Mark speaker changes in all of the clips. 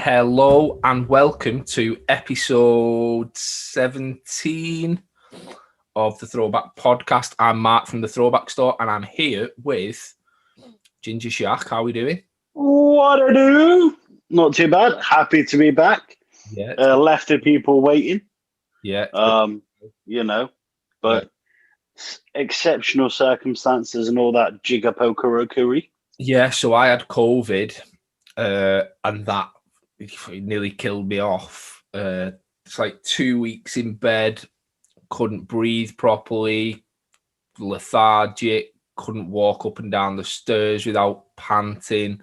Speaker 1: Hello and welcome to episode 17 of the Throwback Podcast. I'm Mark from the Throwback Store and I'm here with Ginger Shaq. How are we doing?
Speaker 2: What I do? Not too bad. Happy to be back.
Speaker 1: Yeah.
Speaker 2: Left the people waiting.
Speaker 1: Yeah.
Speaker 2: But exceptional circumstances and all that jigger-poker-rookery.
Speaker 1: Yeah, so I had COVID and that nearly killed me off. It's like 2 weeks in bed, couldn't breathe properly, lethargic, couldn't walk up and down the stairs without panting,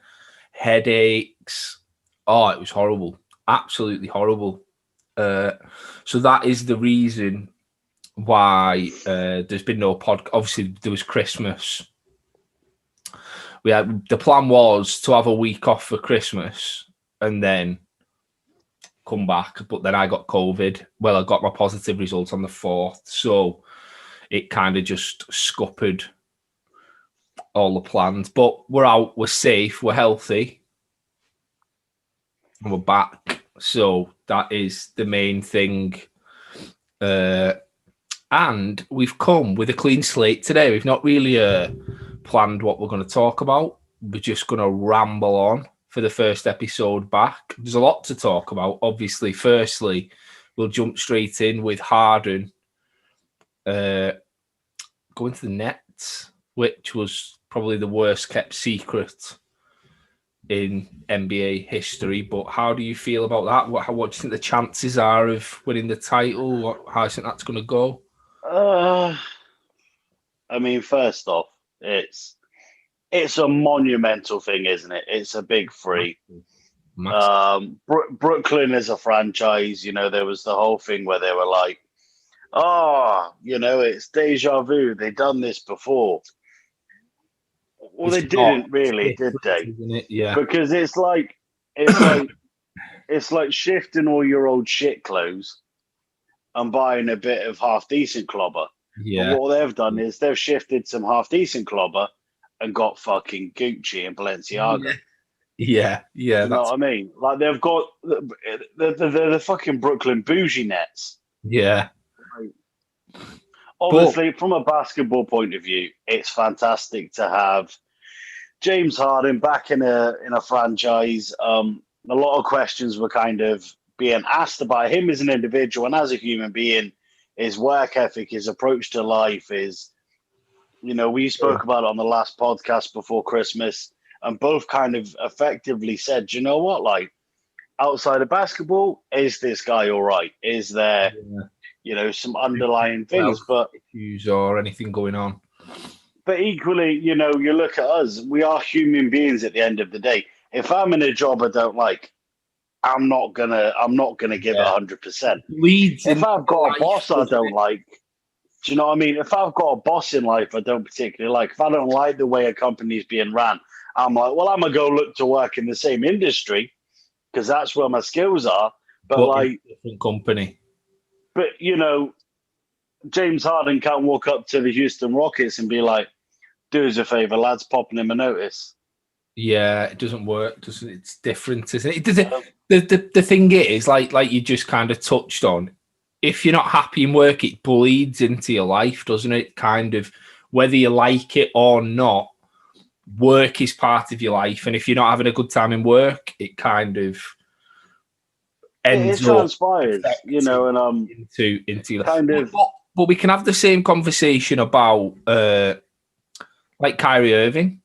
Speaker 1: headaches. Oh, it was horrible. Absolutely horrible. So that is the reason why there's been no podcast. Obviously, there was Christmas. The plan was to have a week off for Christmas and then come back, but then I got COVID. Well, I got my positive results on the 4th, so it kind of just scuppered all the plans. But we're out, we're safe, we're healthy, and we're back. So that is the main thing. And we've come with a clean slate today. We've not really planned what we're going to talk about. We're just going to ramble on for the first episode back. There's a lot to talk about. Obviously, firstly, we'll jump straight in with Harden going to the Nets, which was probably the worst kept secret in NBA history. But how do you feel about that? What do you think the chances are of winning the title? How do you think that's going to go?
Speaker 2: I mean, first off, it's a monumental thing, isn't it? It's a big three. Brooklyn is a franchise. You know, there was the whole thing where they were like, it's deja vu. They've done this before. Well, they didn't really, did they?
Speaker 1: Yeah.
Speaker 2: Because it's like shifting all your old shit clothes and buying a bit of half decent clobber.
Speaker 1: Yeah.
Speaker 2: But what they've done is they've shifted some half decent clobber and got fucking Gucci and Balenciaga.
Speaker 1: Yeah.
Speaker 2: You know what I mean? Like they've got the fucking Brooklyn bougie Nets.
Speaker 1: Yeah.
Speaker 2: Obviously, from a basketball point of view, it's fantastic to have James Harden back in a franchise. A lot of questions were kind of being asked about him as an individual and as a human being, his work ethic, his approach to life, we spoke about it on the last podcast before Christmas, and both kind of effectively said, you know what, like outside of basketball, is this guy all right? Is there, some underlying things, but
Speaker 1: issues or anything going on?
Speaker 2: But equally, you look at us, we are human beings at the end of the day. If I'm in a job I don't like, I'm not gonna give it 100%. If I've got a boss I don't like, do you know what I mean? If I've got a boss in life I don't particularly like, if I don't like the way a company's being ran, I'm like, well, I'm gonna go look to work in the same industry because that's where my skills are. But like
Speaker 1: different company.
Speaker 2: But James Harden can't walk up to the Houston Rockets and be like, do us a favor, lads, popping him a notice.
Speaker 1: Yeah, it doesn't work, does it? It's different, isn't it? The thing is, like you just kind of touched on, if you're not happy in work, it bleeds into your life, doesn't it? Kind of, whether you like it or not, work is part of your life. And if you're not having a good time in work, it kind of ends
Speaker 2: it transpires, and
Speaker 1: into your
Speaker 2: kind
Speaker 1: life. But we can have the same conversation about like Kyrie Irving.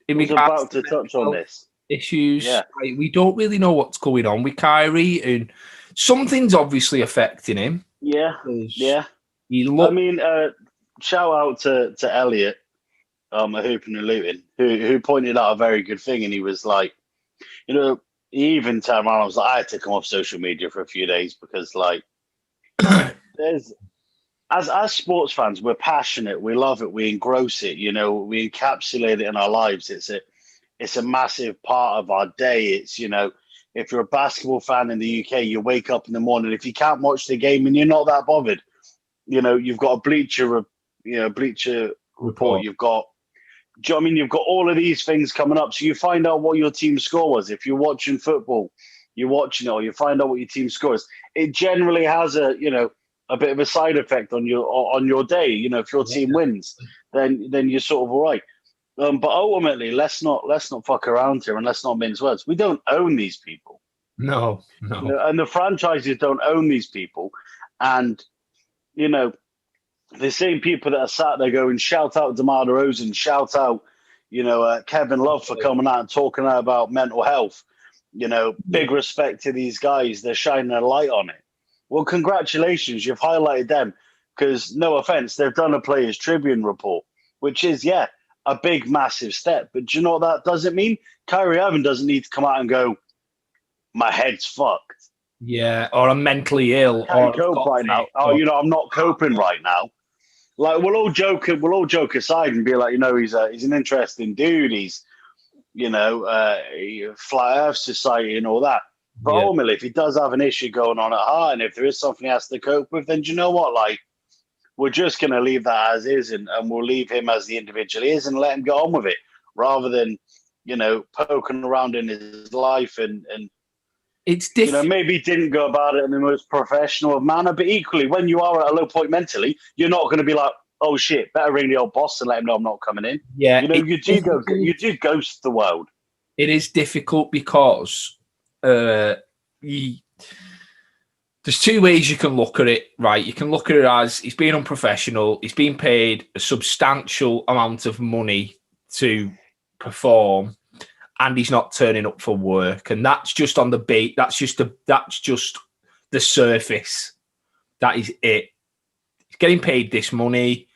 Speaker 2: I was about to touch on this.
Speaker 1: Issues. Yeah. Like, we don't really know what's going on with Kyrie, and something's obviously affecting him.
Speaker 2: Yeah. Shout out to Elliot, a Hooping and Luton, who pointed out a very good thing, and he was like, he even turned around. I was like, I had to come off social media for a few days because, like, there's. As sports fans, we're passionate. We love it. We engross it. We encapsulate it in our lives. It's a massive part of our day. It's, if you're a basketball fan in the UK, you wake up in the morning. If you can't watch the game and you're not that bothered, you've got a Bleacher Report. You've got Do you know what I mean? You've got all of these things coming up. So you find out what your team's score was. If you're watching football, you're watching it or you find out what your team scores, it generally has a bit of a side effect on your day. If your team wins, then you're sort of all right. But ultimately, let's not fuck around here and let's not mince words. We don't own these people.
Speaker 1: No.
Speaker 2: And the franchises don't own these people. And, the same people that are sat there going, shout out DeMar DeRozan, shout out, Kevin Love for coming out and talking about mental health. Big respect to these guys. They're shining a light on it. Well, congratulations. You've highlighted them because, no offense, they've done a Players Tribune report, which is, a big, massive step. But do you know what that doesn't mean? Kyrie Irving doesn't need to come out and go, my head's fucked.
Speaker 1: Yeah, or I'm mentally ill.
Speaker 2: I can't cope right now. I'm not coping right now. Like we'll all joke aside and be like, he's an interesting dude. He's, Flat Earth Society and all that. But ultimately, if he does have an issue going on at heart, and if there is something he has to cope with, then do you know what? Like, we're just going to leave that as is, and we'll leave him as the individual he is, and let him get on with it, rather than, poking around in his life and
Speaker 1: it's different.
Speaker 2: Maybe he didn't go about it in the most professional manner, but equally, when you are at a low point mentally, you're not going to be like, oh shit, better ring the old boss and let him know I'm not coming in.
Speaker 1: Yeah,
Speaker 2: you do ghost the world.
Speaker 1: It is difficult because there's two ways you can look at it, right? You can look at it as he's being unprofessional, he's being paid a substantial amount of money to perform, and he's not turning up for work, and that's just on the bait. That's just the surface. That is it. He's getting paid this money.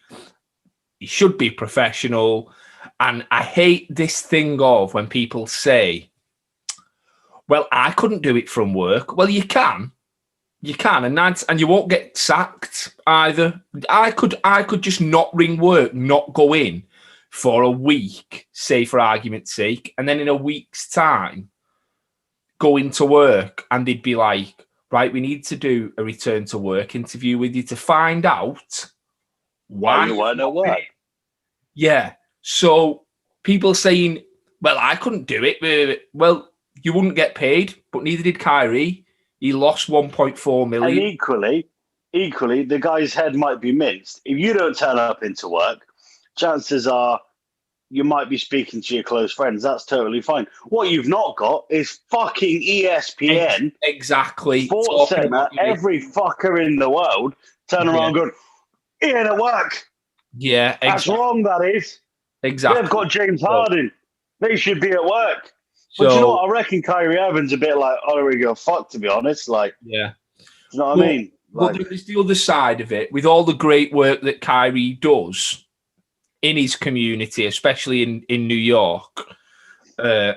Speaker 1: He should be professional, and I hate this thing of when people say, "Well, I couldn't do it from work." Well, you can, and you won't get sacked either. I could just not ring work, not go in for a week, say for argument's sake, and then in a week's time, go into work and they'd be like, right, we need to do a return to work interview with you to find out why
Speaker 2: you weren't at work.
Speaker 1: Yeah. So people saying, well, I couldn't do it. Well, you wouldn't get paid, but neither did Kyrie. He lost 1.4 million.
Speaker 2: And equally, the guy's head might be minced. If you don't turn up into work, chances are you might be speaking to your close friends. That's totally fine. What you've not got is fucking ESPN.
Speaker 1: Exactly.
Speaker 2: Sports Center, every fucker in the world turn around going, he ain't at work.
Speaker 1: Yeah, exactly.
Speaker 2: That's wrong, that is.
Speaker 1: Exactly.
Speaker 2: They've got James Harden. They should be at work. But you know what? I reckon Kyrie Irving's a bit like, oh, there we go, fuck, to be honest. Like,
Speaker 1: yeah.
Speaker 2: You know what I mean?
Speaker 1: But there is the other side of it. With all the great work that Kyrie does in his community, especially in New York, and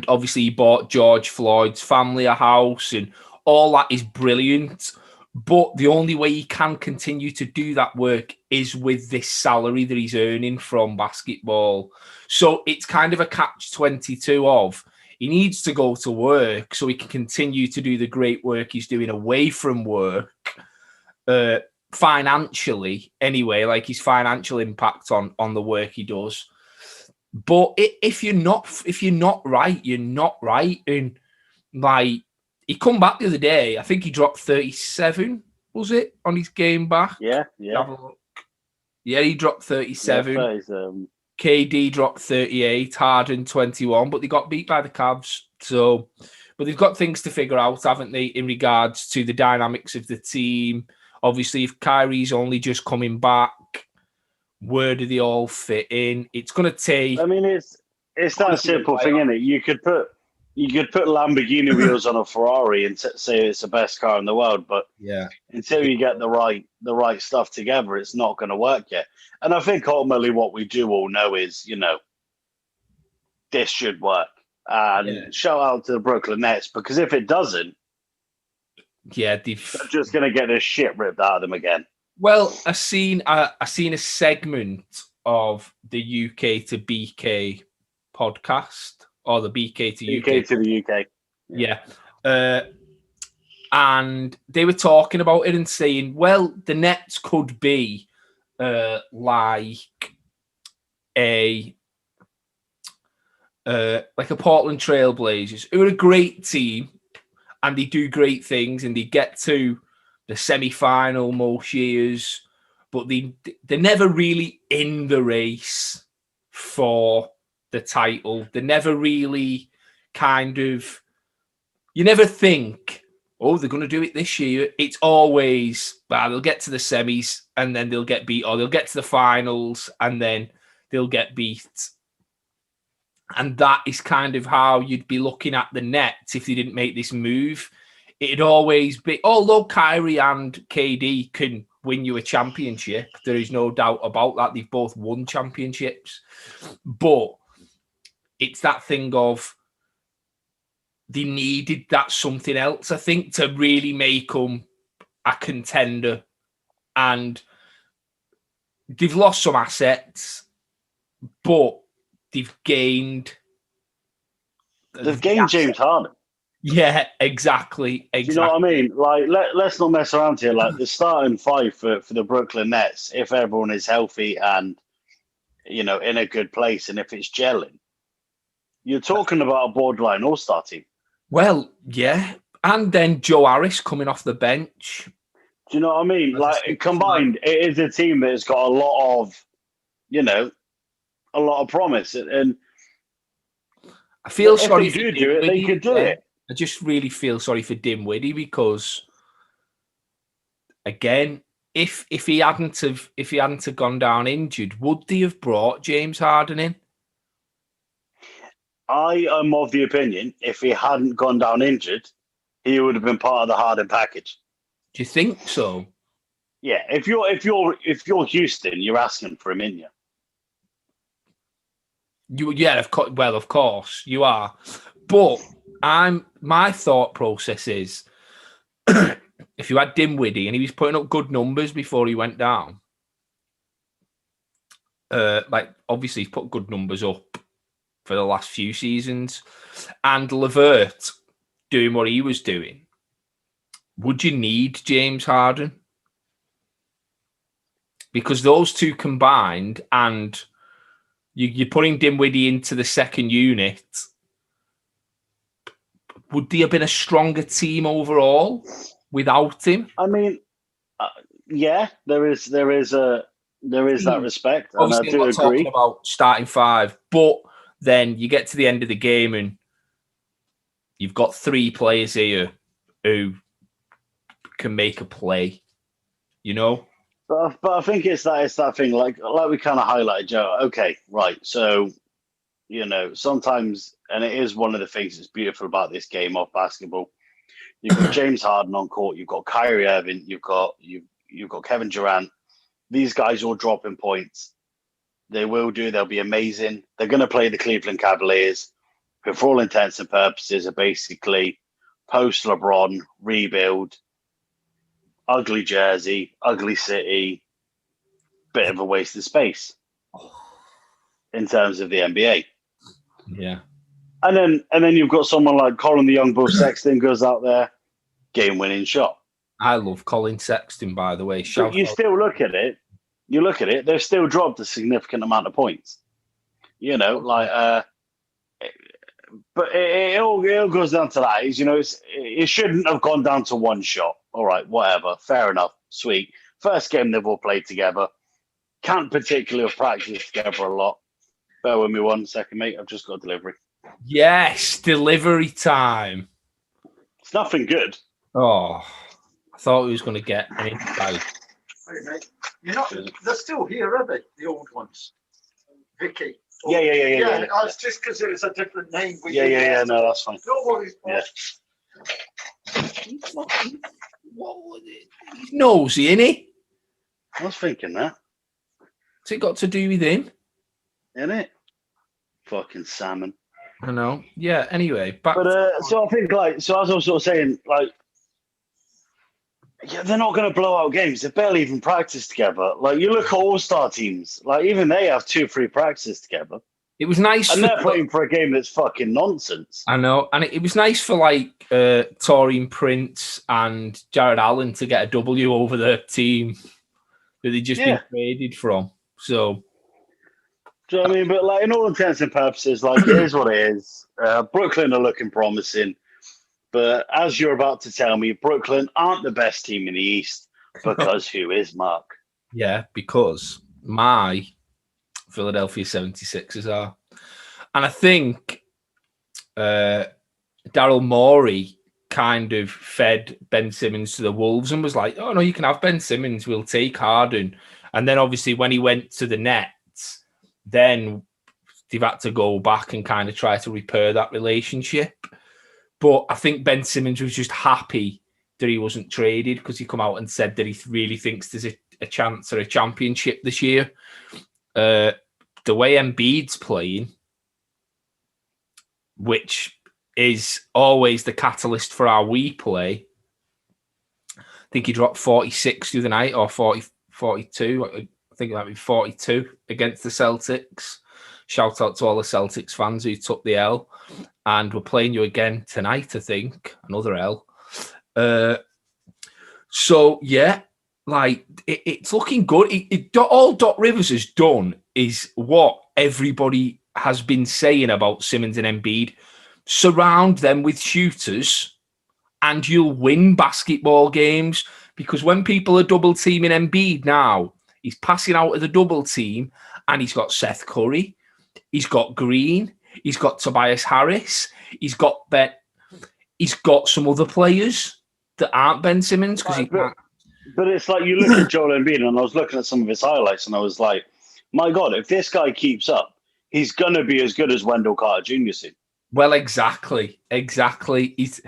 Speaker 1: obviously he bought George Floyd's family a house, and all that is brilliant. But the only way he can continue to do that work is with this salary that he's earning from basketball. So it's kind of a catch-22 of he needs to go to work so he can continue to do the great work he's doing away from work, financially anyway, like his financial impact on the work he does. But if you're not right, you're not right. And like, he come back the other day. I think he dropped 37, was it, on his game back?
Speaker 2: Yeah.
Speaker 1: Have a look. Yeah, he dropped 37.
Speaker 2: Yeah,
Speaker 1: KD dropped 38, Harden 21, but they got beat by the Cavs. So, but they've got things to figure out, haven't they, in regards to the dynamics of the team. Obviously, if Kyrie's only just coming back, where do they all fit in? It's going to take...
Speaker 2: I mean, it's that simple thing, isn't it? You could put Lamborghini wheels on a Ferrari and say it's the best car in the world, but until you get the right stuff together, it's not going to work yet. And I think ultimately what we do all know is, this should work. And shout out to the Brooklyn Nets, because if it doesn't, they're just going to get this shit ripped out of them again.
Speaker 1: Well, I seen a segment of the UK to BK podcast, or the BK to UK.
Speaker 2: UK to the UK.
Speaker 1: Yeah. And they were talking about it and saying, well, the Nets could be like like a Portland Trail Blazers, who are a great team and they do great things and they get to the semi-final most years, but they're never really in the race for the title. They're never really kind of, you never think, oh, they're going to do it this year. It's always, they'll get to the semis and then they'll get beat, or they'll get to the finals and then they'll get beat. And that is kind of how you'd be looking at the Nets if they didn't make this move. It'd always be, although Kyrie and KD can win you a championship, there is no doubt about that. They've both won championships. But it's that thing of they needed that something else, I think, to really make them a contender. And they've lost some assets, but they've gained
Speaker 2: James Harden.
Speaker 1: Yeah, exactly.
Speaker 2: Do you know what I mean? Like, let's not mess around here. Like, the starting five for the Brooklyn Nets, if everyone is healthy and, in a good place, and if it's gelling, you're talking about a borderline all-star team.
Speaker 1: Well, yeah. And then Joe Harris coming off the bench.
Speaker 2: Do you know what I mean? Like, combined, it is a team that has got a lot of, a lot of promise. And
Speaker 1: I feel sorry
Speaker 2: if they do it, they could do it.
Speaker 1: I just really feel sorry for Dinwiddie because, again, if he hadn't have gone down injured, would they have brought James Harden in?
Speaker 2: I am of the opinion if he hadn't gone down injured, he would have been part of the Harden package.
Speaker 1: Do you think so?
Speaker 2: Yeah, if you're Houston, you're asking for him in you.
Speaker 1: Of course you are, but my thought process is if you had Dinwiddie and he was putting up good numbers before he went down, obviously he's put good numbers up for the last few seasons, and LeVert doing what he was doing, would you need James Harden? Because those two combined, and you're putting Dinwiddie into the second unit, would they have been a stronger team overall without him?
Speaker 2: I mean, yeah, there is that respect, and
Speaker 1: obviously
Speaker 2: I do
Speaker 1: I'm not
Speaker 2: agree.
Speaker 1: Talking about starting five, but then you get to the end of the game and you've got three players here who can make a play,
Speaker 2: But I think it's that thing, like we kind of highlighted, Joe. Okay, right. So, sometimes, and it is one of the things that's beautiful about this game of basketball. You've got James Harden on court. You've got Kyrie Irving. You've got Kevin Durant. These guys all dropping points. They will do. They'll be amazing. They're going to play the Cleveland Cavaliers, who, for all intents and purposes, are basically post LeBron rebuild. Ugly jersey, ugly city, bit of a waste of space in terms of the NBA.
Speaker 1: Yeah.
Speaker 2: And then you've got someone like Colin the Young Bull Sexton goes out there, game-winning shot.
Speaker 1: I love Colin Sexton, by the way.
Speaker 2: But you still look at it, they've still dropped a significant amount of points. But it all goes down to that. It shouldn't have gone down to one shot. All right, whatever. Fair enough. Sweet. First game they've all played together. Can't particularly have practiced together a lot. Bear with me 1 second, mate. I've just got a delivery.
Speaker 1: Yes, delivery time.
Speaker 2: It's nothing good.
Speaker 1: Oh, I thought he was going to get an inside.
Speaker 3: Hey, mate. They're still here, are they? The old ones. Vicky.
Speaker 2: Yeah.
Speaker 3: It's just because it was a different name.
Speaker 2: Yeah. No, that's fine.
Speaker 3: No worries, boss.
Speaker 2: Yeah.
Speaker 1: He's nosy, isn't he?
Speaker 2: I was thinking that.
Speaker 1: What's it got to do with him?
Speaker 2: Isn't it? Fucking salmon.
Speaker 1: I know. Yeah, anyway.
Speaker 2: So I think, as I was sort of saying, they're not going to blow out games. They've barely even practiced together. Like, you look at all-star teams, even they have 2-3 practices together.
Speaker 1: It was nice.
Speaker 2: And they're playing for a game that's fucking nonsense.
Speaker 1: I know. And it was nice for, Taurean Prince and Jared Allen to get a W over the team that they'd just been traded from. So,
Speaker 2: Do you know what I mean? But like, in all intents and purposes, like, it is what it is. Brooklyn are looking promising, but as you're about to tell me, Brooklyn aren't the best team in the East because who is, Mark?
Speaker 1: Yeah, because my Philadelphia 76ers are. And I think Daryl Morey kind of fed Ben Simmons to the Wolves and was like, oh, no, you can have Ben Simmons. We'll take Harden. And then obviously when he went to the Nets, then they've had to go back and kind of try to repair that relationship. But I think Ben Simmons was just happy that he wasn't traded because he come out and said that he really thinks there's a chance or a championship this year. The way Embiid's playing, which is always the catalyst for how we play. I think he dropped 46 the other night or 42. I think it might be 42 against the Celtics. Shout out to all the Celtics fans who took the L. And we're playing you again tonight, I think. Another L. So, yeah, like, it's looking good. All Doc Rivers has done is what everybody has been saying about Simmons and Embiid. Surround them with shooters and you'll win basketball games, because when people are double teaming Embiid now, he's passing out of the double team and he's got Seth Curry, he's got Green, he's got Tobias Harris, he's got some other players that aren't Ben Simmons.
Speaker 2: But it's like, you look at Joel Embiid, and I was looking at some of his highlights and I was like, my God, if this guy keeps up, he's going to be as good as Wendell Carter Jr. soon.
Speaker 1: Well, exactly. It's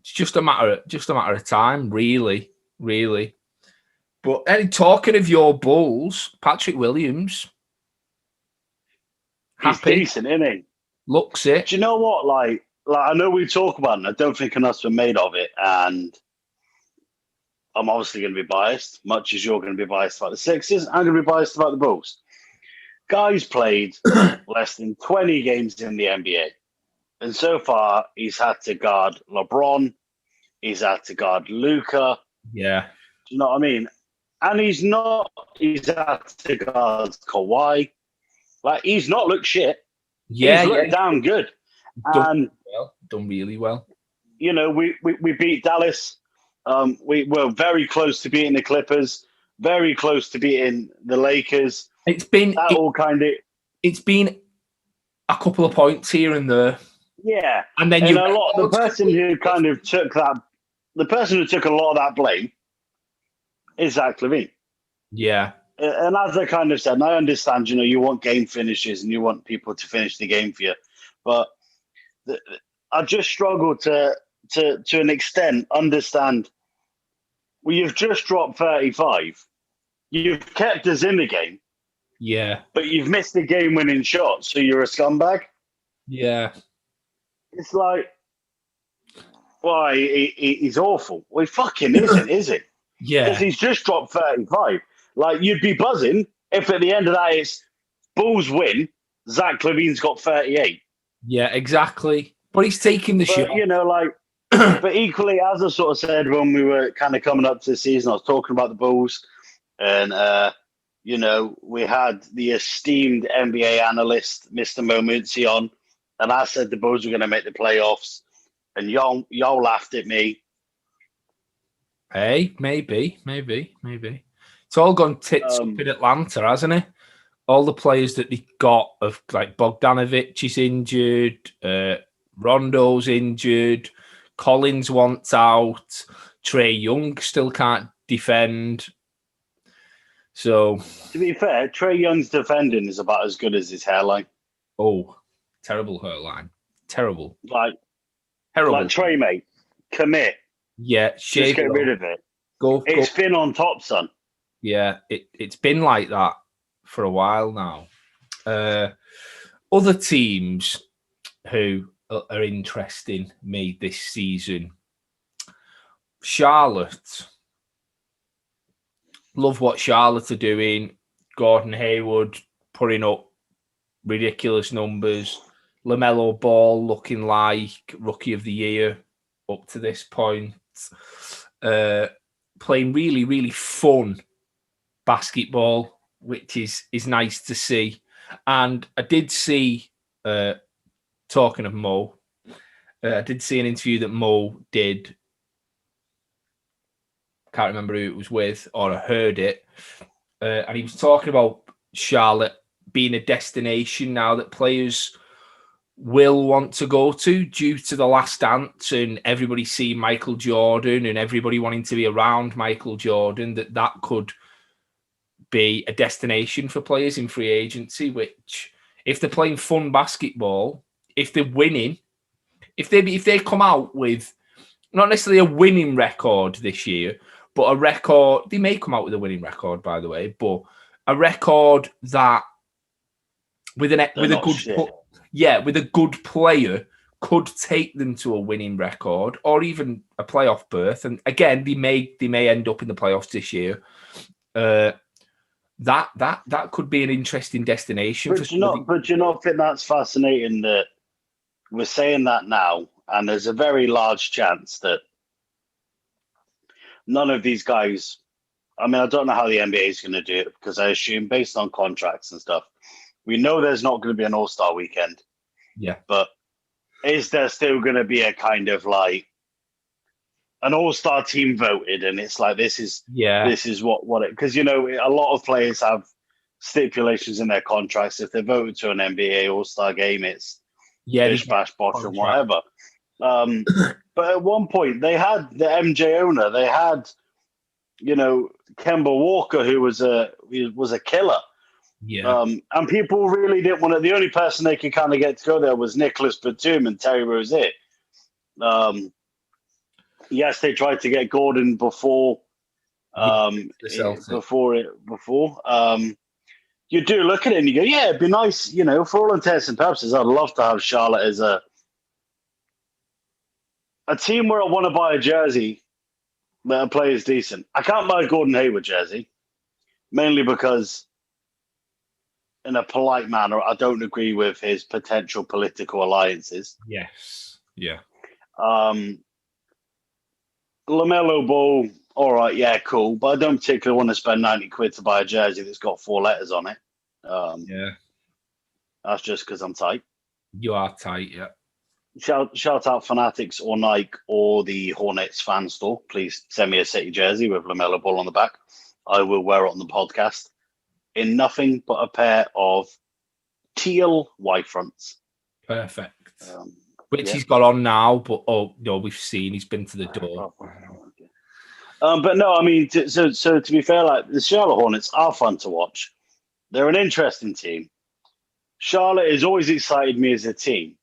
Speaker 1: just a matter of time, really. But talking of your Bulls, Patrick Williams,
Speaker 2: he's decent, isn't he?
Speaker 1: Looks it.
Speaker 2: Do you know what? Like I know we talk about it, and I don't think enough's been made of it, and I'm obviously going to be biased, much as you're going to be biased about the Sixers. I'm going to be biased about the Bulls. Guy's played less than 20 games in the NBA. And so far, he's had to guard LeBron. He's had to guard Luka.
Speaker 1: Yeah.
Speaker 2: Do you know what I mean? And he's had to guard Kawhi. Like, he's not looked shit.
Speaker 1: Yeah.
Speaker 2: He's looked damn good.
Speaker 1: Done really well.
Speaker 2: You know, we beat Dallas. We were very close to beating the Clippers, very close to beating the Lakers.
Speaker 1: It's been a couple of points here and there.
Speaker 2: Yeah,
Speaker 1: and then
Speaker 2: the person who took a lot of that blame is Zach LaVine.
Speaker 1: Yeah,
Speaker 2: and as I kind of said, and I understand, you want game finishes and you want people to finish the game for you, but I just struggle to an extent understand. Well, you've just dropped 35. You've kept us in the game.
Speaker 1: Yeah,
Speaker 2: but you've missed the game-winning shot, so you're a scumbag.
Speaker 1: Yeah.
Speaker 2: It's like, why? He's awful. Well, he fucking isn't, is it?
Speaker 1: Yeah.
Speaker 2: Because he's just dropped 35. Like, you'd be buzzing if at the end of that it's Bulls win, Zach LaVine's got 38.
Speaker 1: Yeah, exactly. But he's taking the shot.
Speaker 2: But equally, as I sort of said when we were kind of coming up to the season, I was talking about the Bulls, and, we had the esteemed NBA analyst, Mr. Momunzi, on, and I said the Bulls were going to make the playoffs, and y'all laughed at me.
Speaker 1: Hey, maybe. It's all gone tits up in Atlanta, hasn't it? All the players that they got, of like Bogdanovic is injured, Rondo's injured, Collins wants out, Trae Young still can't defend. So,
Speaker 2: to be fair, Trae Young's defending is about as good as his hairline.
Speaker 1: Oh, terrible hairline. Terrible.
Speaker 2: Terrible. Like Trae, mate, commit.
Speaker 1: Yeah,
Speaker 2: just get rid of it. It's been on top, son.
Speaker 1: Yeah, it's been like that for a while now. Other teams who are interesting me this season. Charlotte. Love what Charlotte are doing. Gordon Hayward putting up ridiculous numbers. LaMelo Ball looking like Rookie of the Year up to this point. Playing really, really fun basketball, which is nice to see. And I did see, talking of Mo, I did see an interview that Mo did. Can't remember who it was with, or I heard it. And he was talking about Charlotte being a destination now that players will want to go to due to The Last Dance and everybody seeing Michael Jordan and everybody wanting to be around Michael Jordan, that could be a destination for players in free agency, which if they're playing fun basketball, if they're winning, if they come out with not necessarily a winning record this year, but a record, they may come out with a winning record, by the way, but a record that with a good player could take them to a winning record or even a playoff berth. And again, they may end up in the playoffs this year. That could be an interesting destination.
Speaker 2: But do you not think that's fascinating that we're saying that now, and there's a very large chance that none of these guys, I mean, I don't know how the NBA is going to do it, because I assume based on contracts and stuff, we know there's not going to be an All-Star weekend.
Speaker 1: Yeah.
Speaker 2: But is there still going to be a kind of like an All-Star team voted, and it's like, this is what it, because, you know, a lot of players have stipulations in their contracts. If they're voted to an NBA All-Star game, it's bish, bash, bosh, and whatever. But at one point, they had the MJ owner. They had, you know, Kemba Walker, who was a killer.
Speaker 1: Yeah.
Speaker 2: And people really didn't want to. The only person they could kind of get to go there was Nicholas Batum and Terry Rozier. Yes, they tried to get Gordon before. You do look at it and you go, yeah, it'd be nice, you know, for all intents and purposes. I'd love to have Charlotte as a team where I want to buy a jersey that a player is decent. I can't buy a Gordon Hayward jersey, mainly because, in a polite manner, I don't agree with his potential political alliances.
Speaker 1: Yes. Yeah.
Speaker 2: LaMelo Ball, all right, yeah, cool, but I don't particularly want to spend 90 quid to buy a jersey that's got 4 letters on it.
Speaker 1: Yeah.
Speaker 2: That's just because I'm tight.
Speaker 1: You are tight, yeah.
Speaker 2: Shout out Fanatics or Nike or the Hornets fan store. Please send me a City jersey with LaMelo Ball on the back. I will wear it on the podcast in nothing but a pair of teal white fronts.
Speaker 1: Perfect. Which he's got on now, but we've seen he's been to the door.
Speaker 2: But no, I mean, so to be fair, like, the Charlotte Hornets are fun to watch. They're an interesting team. Charlotte has always excited me as a team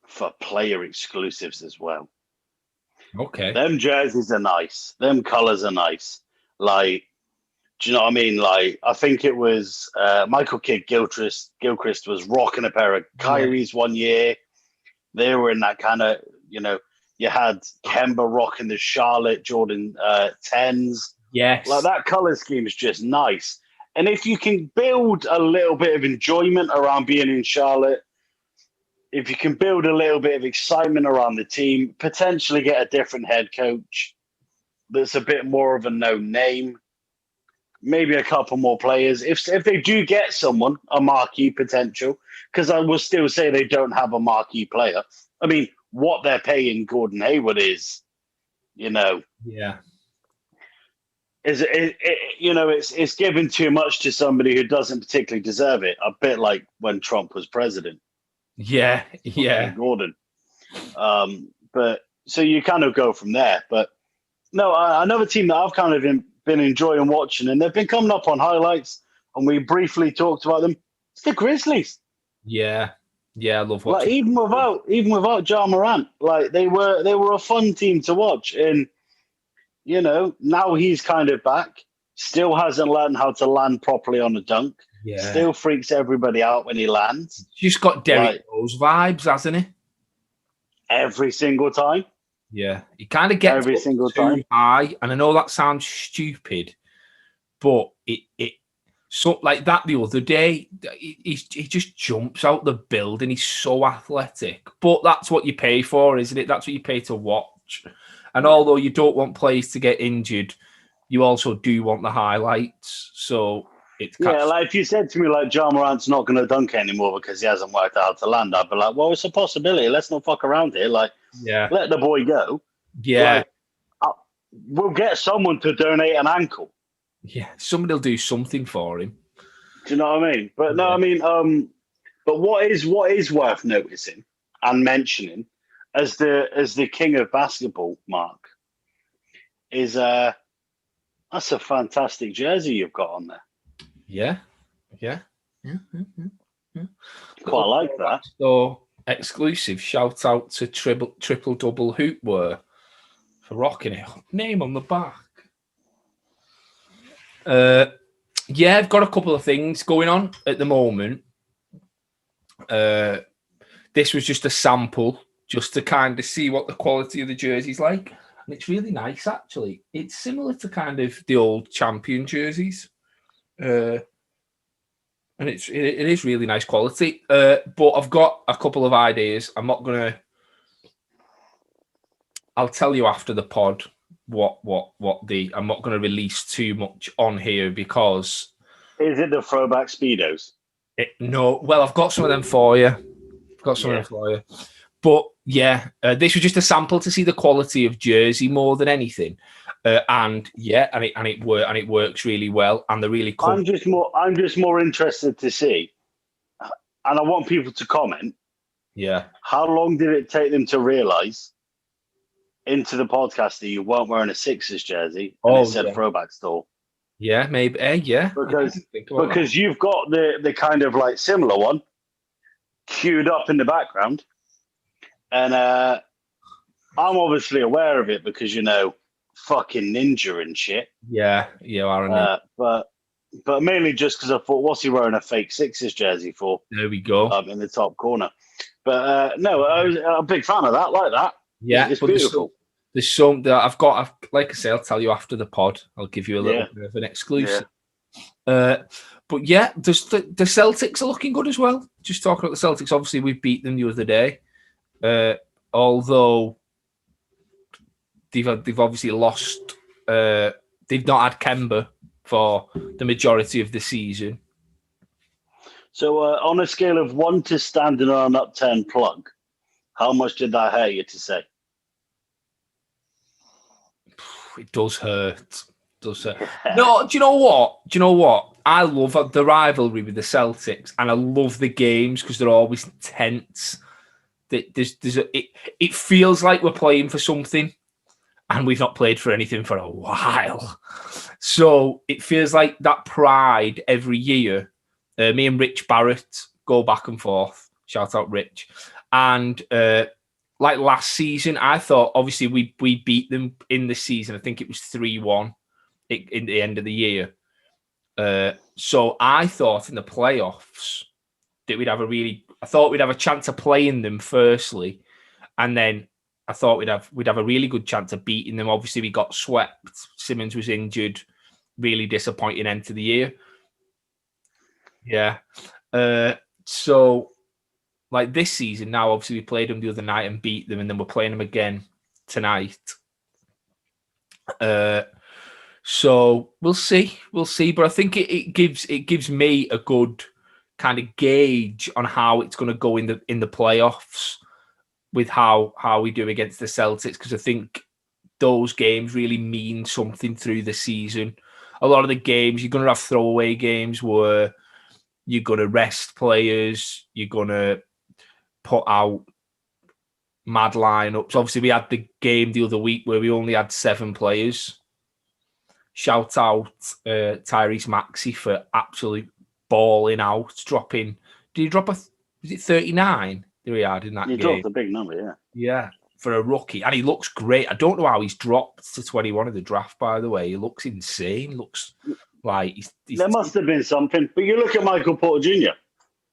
Speaker 2: for player exclusives as well.
Speaker 1: Okay.
Speaker 2: Them jerseys are nice. Them colors are nice. Like, do you know what I mean? Like, I think it was Michael Kidd-Gilchrist was rocking a pair of Kyrie's one year. They were in that kind of, you know, you had Kemba rocking the Charlotte Jordan 10s.
Speaker 1: Yes.
Speaker 2: Like, that color scheme is just nice. And if you can build a little bit of enjoyment around being in Charlotte, if you can build a little bit of excitement around the team, potentially get a different head coach that's a bit more of a known name, maybe a couple more players. If they do get someone, a marquee potential, because I will still say they don't have a marquee player. I mean, what they're paying Gordon Hayward is, you know, it's given too much to somebody who doesn't particularly deserve it. A bit like when Trump was president.
Speaker 1: Yeah.
Speaker 2: Gordon. But so you kind of go from there. But no, another team that I've kind of been enjoying watching, and they've been coming up on highlights, and we briefly talked about them. It's the Grizzlies.
Speaker 1: Yeah, I love watching.
Speaker 2: Like, even without Ja Morant, like they were a fun team to watch, and you know, now he's kind of back. Still hasn't learned how to land properly on a dunk.
Speaker 1: Yeah.
Speaker 2: Still freaks everybody out when he lands.
Speaker 1: Just got Derrick Rose vibes, hasn't he?
Speaker 2: Every single time.
Speaker 1: Yeah, he kind of gets
Speaker 2: every single time
Speaker 1: high, and I know that sounds stupid, but it so like that the other day, he just jumps out the building. He's so athletic, but that's what you pay for, isn't it? That's what you pay to watch. And although you don't want players to get injured, you also do want the highlights. So
Speaker 2: Yeah, like if you said to me like Ja Morant's not going to dunk anymore because he hasn't worked out to land, I'd be like, well, it's a possibility. Let's not fuck around here. Like,
Speaker 1: yeah,
Speaker 2: let the boy go.
Speaker 1: yeah,
Speaker 2: Like, we'll get someone to donate an ankle.
Speaker 1: yeah. Somebody'll do something for him.
Speaker 2: Do you know what I mean? But no, I mean, but what is worth noticing and mentioning as the king of basketball, Mark, is that's a fantastic jersey you've got on there.
Speaker 1: Yeah.
Speaker 2: Quite like that.
Speaker 1: So exclusive shout out to triple double hoopwear for rocking it. Name on the back. Yeah, I've got a couple of things going on at the moment. This was just a sample, just to kind of see what the quality of the jersey's like. And it's really nice, actually. It's similar to kind of the old champion jerseys. And it is really nice quality. But I've got a couple of ideas. I'm not going to... I'll tell you after the pod what I'm not going to release too much on here because...
Speaker 2: Is it the throwback Speedos?
Speaker 1: No. Well, I've got some of them for you. But yeah, this was just a sample to see the quality of jersey more than anything. And it works really well, and they're really cool.
Speaker 2: I'm just more interested to see, and I want people to comment.
Speaker 1: Yeah. How
Speaker 2: long did it take them to realise into the podcast that you weren't wearing a Sixers jersey and it said Throwback Store?
Speaker 1: Yeah, maybe. Yeah.
Speaker 2: Because you've got the kind of like similar one queued up in the background, and I'm obviously aware of it because fucking Ninja and shit.
Speaker 1: Yeah, you are.
Speaker 2: But mainly just because I thought, what's he wearing a fake Sixers jersey for?
Speaker 1: There we go.
Speaker 2: In the top corner. But no, I was a big fan of that. Like that.
Speaker 1: Yeah,
Speaker 2: it's beautiful.
Speaker 1: There's some that I've got. Like I say, I'll tell you after the pod. I'll give you a little bit of an exclusive. Yeah. But yeah, the Celtics are looking good as well. Just talking about the Celtics, obviously we beat them the other day. Although they've obviously lost. They've not had Kemba for the majority of the season.
Speaker 2: So on a scale of 1 to standing on an upturned plug, how much did that hurt you to say?
Speaker 1: It does hurt. No, do you know what? I love the rivalry with the Celtics, and I love the games because they're always tense. It feels like we're playing for something, and we've not played for anything for a while. So it feels like that pride every year. Me and Rich Barrett go back and forth. Shout out Rich. And like last season, I thought obviously we beat them in the season. I think it was 3-1 in the end of the year. So I thought in the playoffs that we'd have a chance of playing them firstly, and then I thought we'd have a really good chance of beating them. Obviously, we got swept. Simmons was injured. Really disappointing end to the year. Yeah. So, like this season now, obviously we played them the other night and beat them, and then we're playing them again tonight. So we'll see. But I think it gives me a good kind of gauge on how it's going to go in the playoffs with how we do against the Celtics, because I think those games really mean something through the season. A lot of the games, you're going to have throwaway games where you're going to rest players, you're going to put out mad lineups. Obviously, we had the game the other week where we only had 7 players. Shout out Tyrese Maxey for absolutely balling out, dropping. Did he drop was it 39? There he had in that game.
Speaker 2: He dropped a big number, yeah.
Speaker 1: Yeah, for a rookie. And he looks great. I don't know how he's dropped to 21 in the draft, by the way. He looks insane. Looks like he's
Speaker 2: there must have been something. But you look at Michael Porter Jr.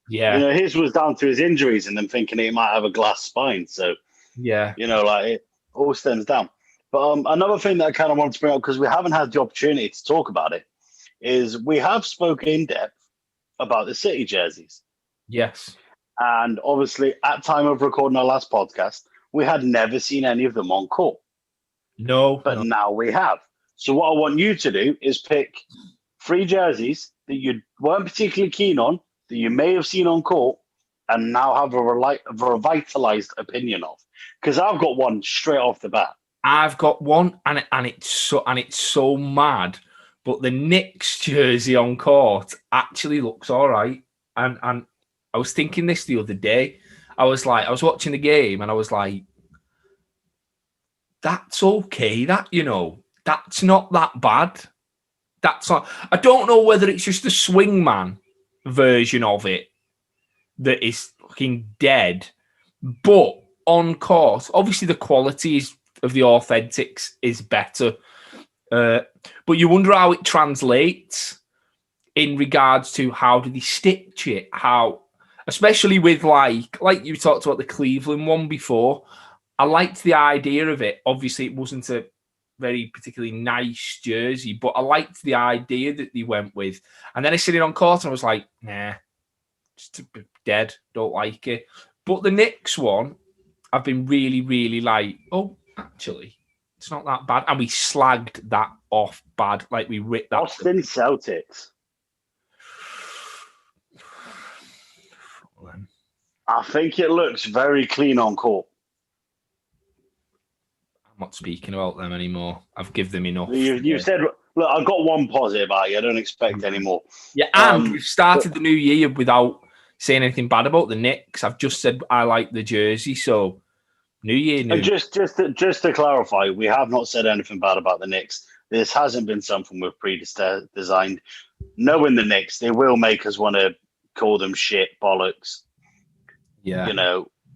Speaker 1: Yeah.
Speaker 2: His was down to his injuries and them thinking he might have a glass spine. So,
Speaker 1: yeah,
Speaker 2: like it all stems down. But another thing that I kind of want to bring up, because we haven't had the opportunity to talk about it, is we have spoken in depth about the City jerseys.
Speaker 1: Yes.
Speaker 2: And obviously, at time of recording our last podcast, we had never seen any of them on court.
Speaker 1: No.
Speaker 2: But now we have. So what I want you to do is pick 3 jerseys that you weren't particularly keen on, that you may have seen on court, and now have a revitalized opinion of? Because I've got one straight off the bat.
Speaker 1: I've got one, and it's so mad. But the Knicks jersey on court actually looks all right. And I was thinking this the other day. I was watching the game, and I was like, that's okay. That's not that bad. I don't know whether it's just the swingman version of it that is fucking dead. But on court, obviously the quality of the authentics is better. But you wonder how it translates in regards to how do they stitch it? How, especially with like you talked about the Cleveland one before. I liked the idea of it. Obviously, it wasn't a very particularly nice jersey, but I liked the idea that they went with. And then I seen it on court and I was like, nah, just dead. Don't like it. But the Knicks one, I've been really, really like, oh, actually, it's not that bad. And we slagged that off bad. Like we ripped that.
Speaker 2: Boston Celtics. I think it looks very clean on court.
Speaker 1: I'm not speaking about them anymore. I've given them enough.
Speaker 2: You said, look, I've got one positive out. I don't expect any more.
Speaker 1: Yeah, and we've started the new year without saying anything bad about the Knicks. I've just said I like the jersey, so new year, new.
Speaker 2: And just to clarify, we have not said anything bad about the Knicks. This hasn't been something we've pre-designed. Knowing the Knicks, they will make us want to call them shit, bollocks.
Speaker 1: Yeah,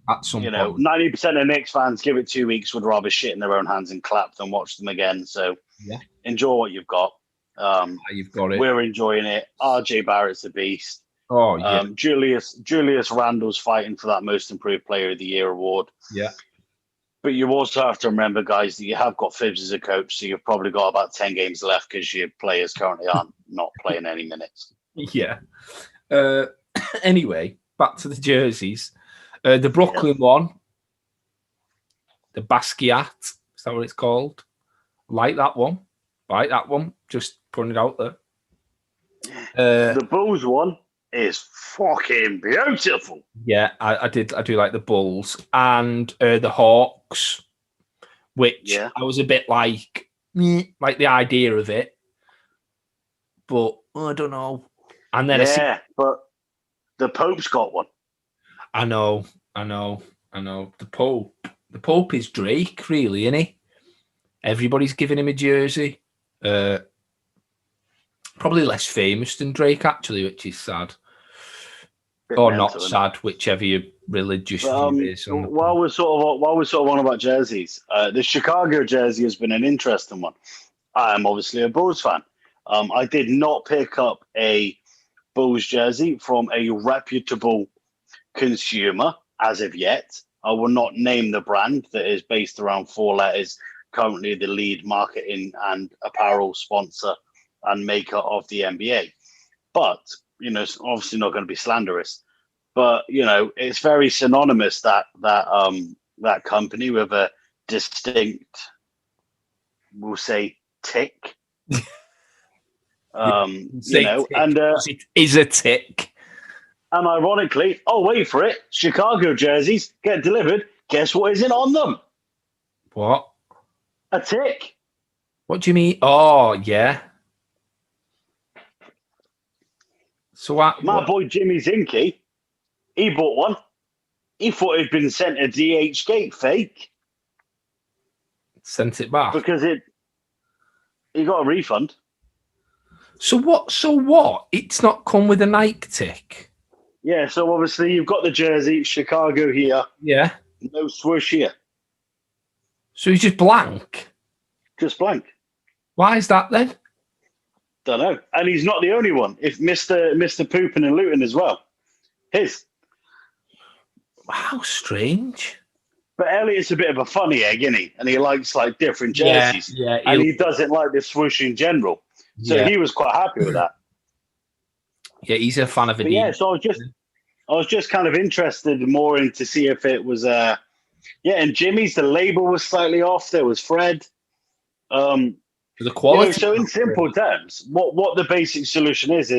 Speaker 2: at some point. 90% of Knicks fans give it 2 weeks, would rather shit in their own hands and clap than watch them again. So enjoy what you've got.
Speaker 1: You've got it.
Speaker 2: We're enjoying it. RJ Barrett's a beast.
Speaker 1: Oh yeah.
Speaker 2: Julius Randle's fighting for that Most Improved Player of the Year award.
Speaker 1: Yeah.
Speaker 2: But you also have to remember, guys, that you have got Phibbs as a coach, so you've probably got about 10 games left because your players currently aren't not playing any minutes.
Speaker 1: Yeah. Anyway, back to the jerseys. The Brooklyn one, the Basquiat, is that what it's called? Like that one. Just putting it out there.
Speaker 2: The Bulls one is fucking beautiful.
Speaker 1: Yeah, I do like the Bulls and the Hawks, which I was a bit like the idea of it, but I don't know. And then
Speaker 2: but the Pope's got one.
Speaker 1: I know. The Pope is Drake, really, isn't he? Everybody's giving him a jersey. Probably less famous than Drake, actually, which is sad. Or not sad, whichever your religious view is.
Speaker 2: While we're sort of on about jerseys, the Chicago jersey has been an interesting one. I am obviously a Bulls fan. I did not pick up a Bulls jersey from a reputable consumer as of yet. I will not name the brand that is based around 4 letters, currently the lead marketing and apparel sponsor and maker of the NBA. But, it's obviously not going to be slanderous. But, it's very synonymous that company with a distinct, we'll say, tick.
Speaker 1: Tick.
Speaker 2: And
Speaker 1: it is a tick.
Speaker 2: And ironically, wait for it, Chicago jerseys get delivered. Guess what isn't on them?
Speaker 1: What?
Speaker 2: A tick.
Speaker 1: What do you mean? Oh, yeah. So what?
Speaker 2: My boy Jimmy Zinke, he bought one. He thought it'd been sent a DH gate fake.
Speaker 1: Sent it back
Speaker 2: because he got a refund.
Speaker 1: So what? It's not come with a Nike tick.
Speaker 2: Yeah, so obviously you've got the jersey, Chicago here.
Speaker 1: Yeah.
Speaker 2: No swoosh here.
Speaker 1: So he's just blank?
Speaker 2: Just blank.
Speaker 1: Why is that then?
Speaker 2: Don't know. And he's not the only one. If Mr. Pooping and Looting as well. His.
Speaker 1: How strange.
Speaker 2: But Elliot's a bit of a funny egg, isn't he? And he likes different jerseys.
Speaker 1: Yeah.
Speaker 2: And he doesn't like the swoosh in general. So he was quite happy with that.
Speaker 1: Yeah, he's a fan of it.
Speaker 2: Yeah, so I was just kind of interested more in to see if it was and Jimmy's, the label was slightly off. There was Fred.
Speaker 1: The quality.
Speaker 2: So in simple terms, what the basic solution is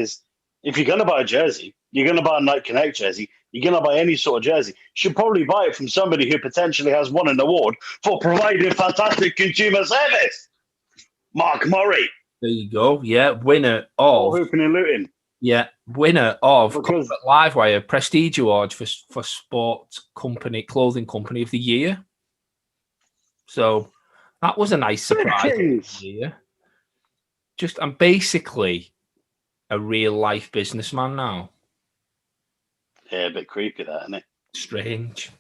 Speaker 2: if you're going to buy a jersey, you're going to buy a Nike Connect jersey, you're going to buy any sort of jersey, you should probably buy it from somebody who potentially has won an award for providing fantastic consumer service. Mark Murray.
Speaker 1: There you go. Yeah, winner of
Speaker 2: Hooping and looting.
Speaker 1: Yeah, winner of
Speaker 2: Because
Speaker 1: Livewire Prestige Award for Clothing Company of the Year. So that was a nice surprise. I'm basically a real life businessman now.
Speaker 2: Yeah, a bit creepy that, isn't it?
Speaker 1: Strange.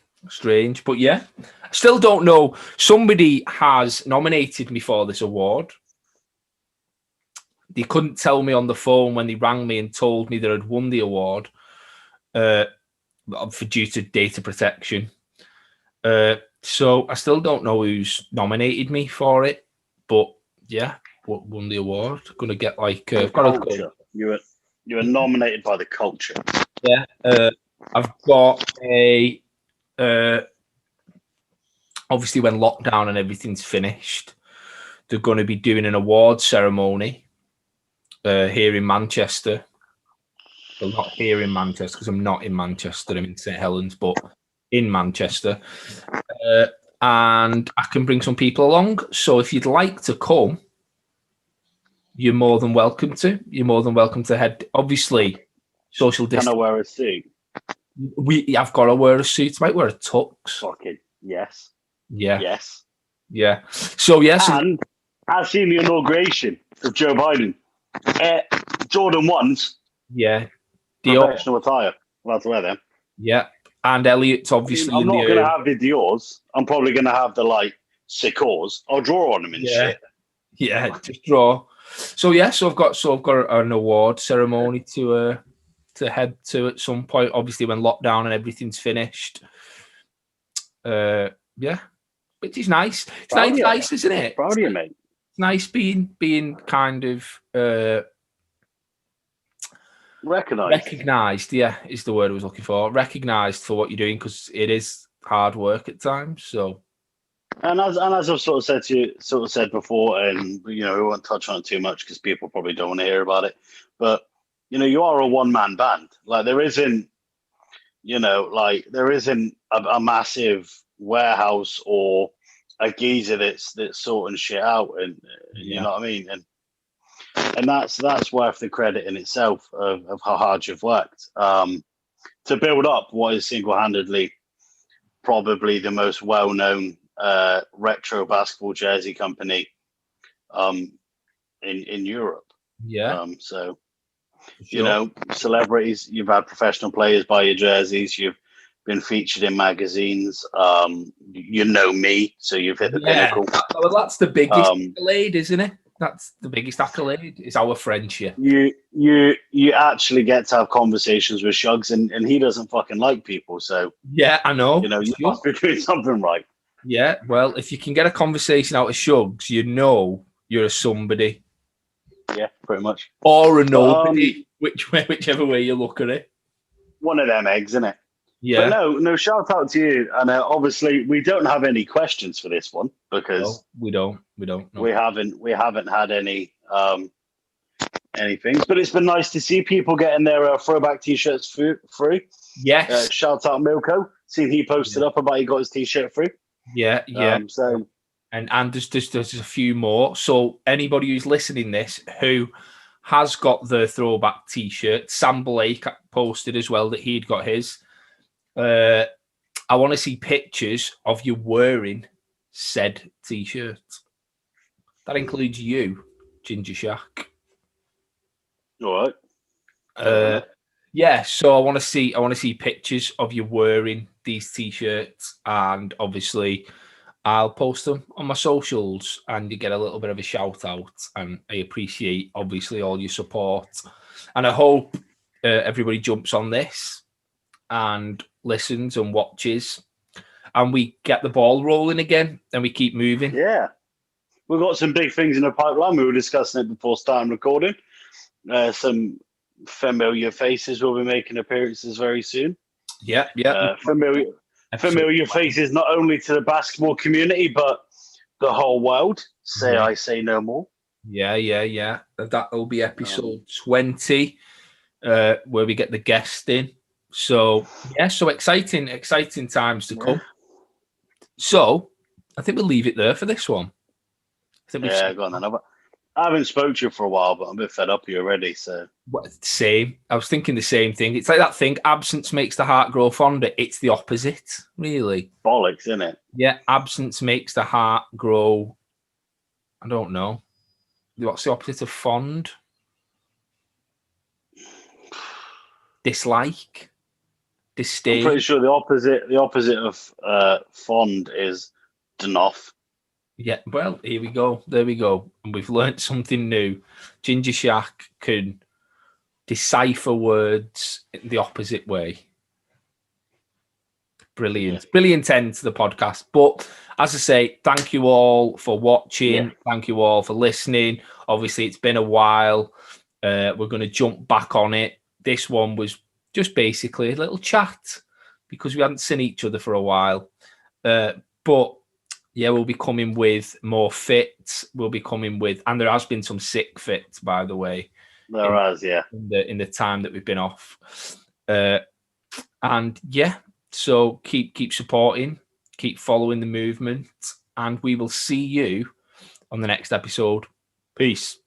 Speaker 1: But yeah, I still don't know. Somebody has nominated me for this award. They couldn't tell me on the phone when they rang me and told me that I'd won the award due to data protection. So I still don't know who's nominated me for it. But yeah, won the award. Going to get
Speaker 2: You were nominated by the culture.
Speaker 1: Yeah. I've got a... obviously, when lockdown and everything's finished, they're going to be doing an award ceremony here in Manchester. Well, not here in Manchester, because I'm not in Manchester. I'm in St Helens, but in Manchester. And I can bring some people along. So if you'd like to come, you're more than welcome to. You're more than welcome to head. Obviously, social distance.
Speaker 2: Can I wear a suit?
Speaker 1: I've got to wear a suit. I might wear a tux.
Speaker 2: Fucking yes.
Speaker 1: Yeah.
Speaker 2: Yes.
Speaker 1: Yeah. So yes.
Speaker 2: And I've seen the inauguration of Joe Biden. Jordan 1s.
Speaker 1: Yeah.
Speaker 2: Professional attire. I'll have to wear them.
Speaker 1: Yeah. And Elliot's obviously
Speaker 2: I'm not going to have the Dior's. I'm probably going to have the Sikors. I'll draw on them and shit.
Speaker 1: Yeah, just draw. So yeah, so I've got an award ceremony to head to at some point. Obviously, when lockdown and everything's finished. Yeah, which is nice. It's nice, isn't it?
Speaker 2: Proud of you, mate.
Speaker 1: It's nice being kind of recognized. Yeah, is the word I was looking for. Recognized for what you're doing, because it is hard work at times. So.
Speaker 2: And as I've sort of said before, and we won't touch on it too much because people probably don't want to hear about it. But you are a one-man band. There isn't a massive warehouse or a geezer that's sorting shit out, and you know what I mean. And that's worth the credit in itself of how hard you've worked to build up what is single-handedly probably the most well-known retro basketball jersey company in Europe.
Speaker 1: Yeah.
Speaker 2: So
Speaker 1: sure.
Speaker 2: Celebrities, you've had professional players buy your jerseys, you've been featured in magazines, me, so you've hit the pinnacle.
Speaker 1: Well, that's the biggest accolade, isn't it? That's the biggest accolade. It's our friendship.
Speaker 2: You actually get to have conversations with Shugs, and he doesn't fucking like people. So
Speaker 1: yeah, I know.
Speaker 2: You must be doing something right.
Speaker 1: Yeah, well, if you can get a conversation out of Shugs, you're a somebody.
Speaker 2: Yeah, pretty much.
Speaker 1: Or a nobody, whichever way you look at it.
Speaker 2: One of them eggs, isn't it?
Speaker 1: Yeah.
Speaker 2: But no, shout out to you. And obviously, we don't have any questions for this one because
Speaker 1: we don't. No.
Speaker 2: We haven't had any things. But it's been nice to see people getting their throwback t-shirts free.
Speaker 1: Yes.
Speaker 2: Shout out Milko. Seen he posted up about he got his t-shirt free.
Speaker 1: Yeah.
Speaker 2: So.
Speaker 1: And there's a few more. So anybody who's listening this who has got the throwback t-shirt, Sam Blake posted as well that he'd got his. I want to see pictures of you wearing said t-shirt. That includes you, Ginger Shaq.
Speaker 2: All right.
Speaker 1: Yeah. So I want to see pictures of you wearing these t-shirts, and obviously I'll post them on my socials, and you get a little bit of a shout out. And I appreciate obviously all your support, and I hope everybody jumps on this and listens and watches, and we get the ball rolling again, and we keep moving.
Speaker 2: Yeah, we've got some big things in the pipeline. We were discussing it before starting recording. Some familiar faces will be making appearances very soon.
Speaker 1: Yeah.
Speaker 2: Familiar faces not only to the basketball community but the whole world. I say no more.
Speaker 1: Yeah. That will be episode 20, where we get the guest in. So so exciting times to come. So I think we'll leave it there for this one. I think
Speaker 2: go on then. I haven't spoken to you for a while, but I'm a bit fed up here already. So
Speaker 1: same. I was thinking the same thing. It's like that thing: absence makes the heart grow fonder. It's the opposite, really.
Speaker 2: Bollocks, isn't it?
Speaker 1: Yeah, absence makes the heart grow. I don't know. What's the opposite of fond? Dislike. Disdain.
Speaker 2: I'm pretty sure the opposite of fond is denoff.
Speaker 1: Yeah, well, here we go. There we go. And we've learnt something new. Ginger Shaq can decipher words in the opposite way. Brilliant. Yeah. Brilliant end to the podcast. But as I say, thank you all for watching. Yeah. Thank you all for listening. Obviously, it's been a while. We're going to jump back on it. This one was just basically a little chat because we hadn't seen each other for a while. But yeah, we'll be coming with more fits. We'll be coming with, and there has been some sick fits, by the way.
Speaker 2: There has, yeah.
Speaker 1: In the time that we've been off. And yeah, so keep supporting, keep following the movement, and we will see you on the next episode. Peace.